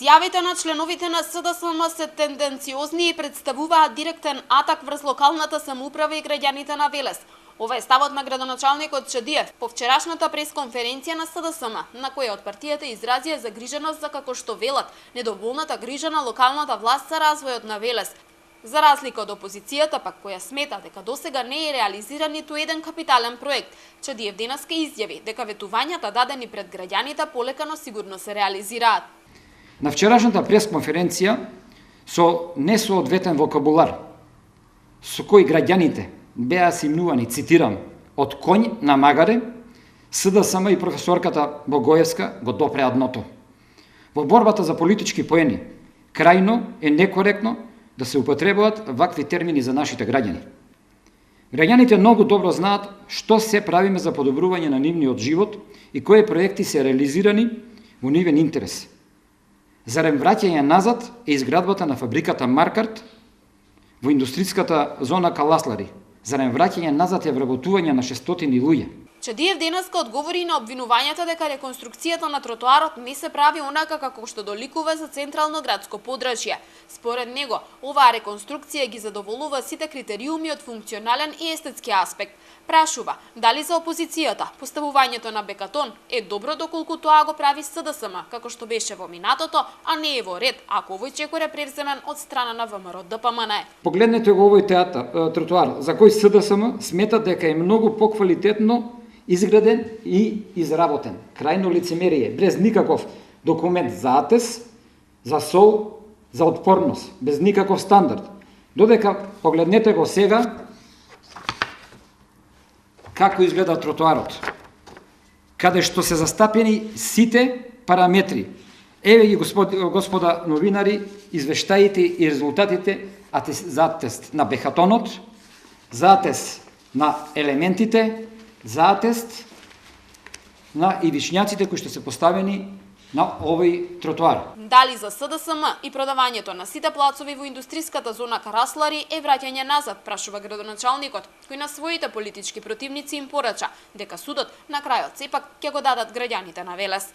Изјавите на членовите на СДСМ се тенденциозни и представуваат директен атак врз локалната самоуправа и граѓаните на Велес. Ова е ставот на градоначалникот Чадиев по вчерашната пресконференција на СДСМ, на која од партијата изразија загриженост за, како што велат, недоволната грижа на локалната власт за развојот на Велес. За разлика од опозицијата пак, која смета дека досега не е реализиран ниту еден капитален проект, Чадиев денеска изјави дека ветувањата дадени пред граѓаните полека но сигурно се реализираат. На вчерашната пресконференција со несоодветен вокабулар, со кој граѓаните беа симнувани, цитирам, од коњ на магаре, СДСМ и професорката Богоевска го допреа дното. Во борбата за политички поени, крајно е некоректно да се употребуваат вакви термини за нашите граѓани. Граѓаните многу добро знаат што се правиме за подобрување на нивниот живот и кои проекти се реализирани во нивен интерес. Зарем враќање назад е изградбата на фабриката Маркарт во индустриската зона Каласлари. Зарем враќање назад е вработување на 600 луѓе. Чадиев денеска одговори на обвинувањата дека реконструкцијата на тротоарот не се прави онака како што доликува за централно градско подрачје. Според него, оваа реконструкција ги задоволува сите критериуми од функционален и естетски аспект. Прашува дали за опозицијата поставувањето на бекатон е добро доколку тоа го прави СДСМ, како што беше во минатото, а не е во ред ако овој чекор е превземен од страна на ВМРО ДПМН. Погледнете го овој тротоар, за кој СДСМ смета дека е многу поквалитетно изграден и изработен. Крајно лицемерие, без никаков документ за атес, за сол, за отпорност, без никаков стандард. Додека погледнете го сега како изгледа тротоарот, каде што се застапени сите параметри. Еве ги, господа новинари, извештаите и резултатите за атест на бехатонот, за атест на елементите, за атест на ивичњаците кои што се поставени на овој тротоар. Дали за СДСМ и продавањето на сите плацови во индустриската зона Караслари е враќање назад, прашува градоначалникот, кој на своите политички противници им порача дека судот на крајот сепак ќе го дадат граѓаните на Велес.